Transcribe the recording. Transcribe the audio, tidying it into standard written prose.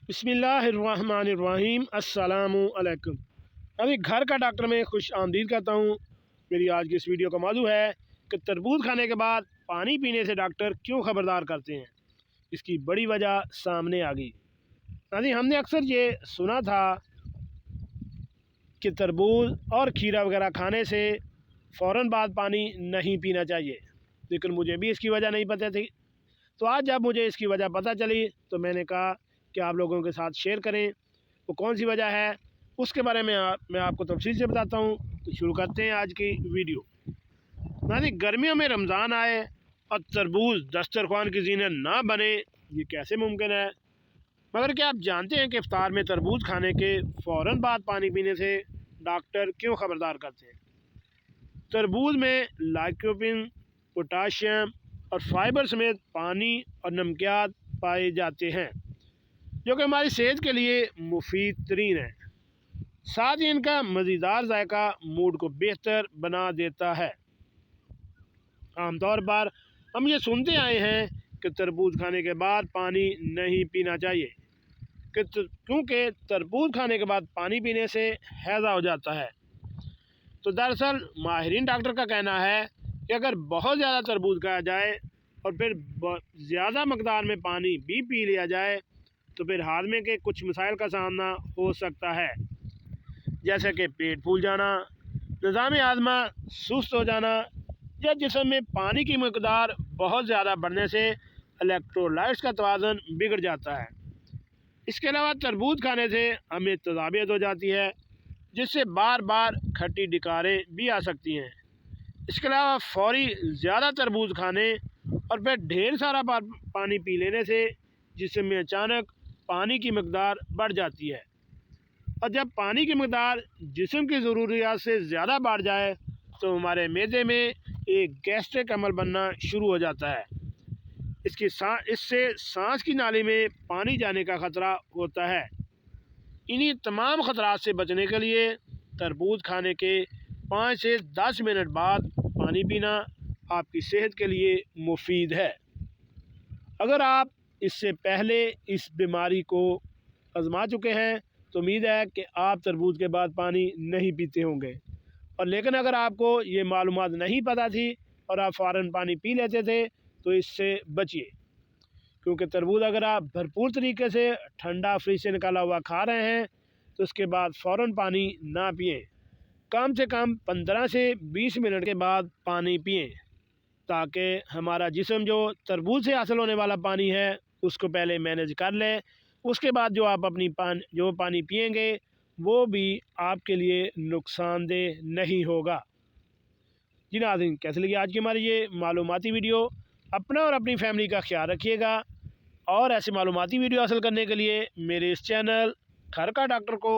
بسم اللہ الرحمن الرحیم۔ السلام علیکم۔ ابھی گھر کا ڈاکٹر میں خوش آمدید کرتا ہوں۔ میری آج کی اس ویڈیو کا موضوع ہے کہ تربوز کھانے کے بعد پانی پینے سے ڈاکٹر کیوں خبردار کرتے ہیں۔ اس کی بڑی وجہ سامنے آ گئی۔ ہم نے اکثر یہ سنا تھا کہ تربوز اور کھیرا وغیرہ کھانے سے فوراً بعد پانی نہیں پینا چاہیے، لیکن مجھے بھی اس کی وجہ نہیں پتہ تھی۔ تو آج جب مجھے اس کی وجہ پتہ چلی تو میں نے کہا کہ آپ لوگوں کے ساتھ شیئر کریں وہ کون سی وجہ ہے، اس کے بارے میں میں آپ کو تفصیل سے بتاتا ہوں۔ تو شروع کرتے ہیں آج کی ویڈیو۔ گرمیوں میں رمضان آئے اور تربوز دسترخوان کی زینت نہ بنے، یہ کیسے ممکن ہے؟ مگر کیا آپ جانتے ہیں کہ افطار میں تربوز کھانے کے فوراً بعد پانی پینے سے ڈاکٹر کیوں خبردار کرتے ہیں؟ تربوز میں لائکوپین، پوٹاشیم اور فائبر سمیت پانی اور نمکیات پائے جاتے ہیں جو کہ ہماری صحت کے لیے مفید ترین ہیں۔ ساتھ ہی ان کا مزیدار ذائقہ موڈ کو بہتر بنا دیتا ہے۔ عام طور پر ہم یہ سنتے آئے ہیں کہ تربوز کھانے کے بعد پانی نہیں پینا چاہیے کیونکہ تربوز کھانے کے بعد پانی پینے سے ہیضہ ہو جاتا ہے۔ تو دراصل ماہرین ڈاکٹر کا کہنا ہے کہ اگر بہت زیادہ تربوز کھایا جائے اور پھر زیادہ مقدار میں پانی بھی پی لیا جائے تو پھر ہاضمے کے کچھ مسائل کا سامنا ہو سکتا ہے، جیسے کہ پیٹ پھول جانا، نظام ہاضمہ سست ہو جانا، یا جسم میں پانی کی مقدار بہت زیادہ بڑھنے سے الیکٹرولائٹس کا توازن بگڑ جاتا ہے۔ اس کے علاوہ تربوز کھانے سے ہمیں تذابیت ہو جاتی ہے، جس سے بار بار کھٹی ڈکاریں بھی آ سکتی ہیں۔ اس کے علاوہ فوری زیادہ تربوز کھانے اور پھر ڈھیر سارا پانی پی لینے سے جسم میں اچانک پانی کی مقدار بڑھ جاتی ہے، اور جب پانی کی مقدار جسم کی ضروریات سے زیادہ بڑھ جائے تو ہمارے معدے میں ایک گیسٹرک عمل بننا شروع ہو جاتا ہے۔ اس سے سانس کی نالی میں پانی جانے کا خطرہ ہوتا ہے۔ انہی تمام خطرات سے بچنے کے لیے تربوز کھانے کے 5 سے 10 منٹ بعد پانی پینا آپ کی صحت کے لیے مفید ہے۔ اگر آپ اس سے پہلے اس بیماری کو آزما چکے ہیں تو امید ہے کہ آپ تربوز کے بعد پانی نہیں پیتے ہوں گے، اور لیکن اگر آپ کو یہ معلومات نہیں پتہ تھی اور آپ فوراً پانی پی لیتے تھے تو اس سے بچیے، کیونکہ تربوز اگر آپ بھرپور طریقے سے ٹھنڈا فریج سے نکالا ہوا کھا رہے ہیں تو اس کے بعد فوراً پانی نہ پئیں، کم سے کم 15 سے 20 منٹ کے بعد پانی پئیں، تاکہ ہمارا جسم جو تربوز سے حاصل ہونے والا پانی ہے اس کو پہلے مینیج کر لے۔ اس کے بعد جو آپ جو پانی پئیں گے وہ بھی آپ کے لیے نقصان دہ نہیں ہوگا۔ جی ناظرین، کیسے لگی آج کی ہماری یہ معلوماتی ویڈیو؟ اپنا اور اپنی فیملی کا خیال رکھیے گا، اور ایسی معلوماتی ویڈیو حاصل کرنے کے لیے میرے اس چینل گھر کا ڈاکٹر کو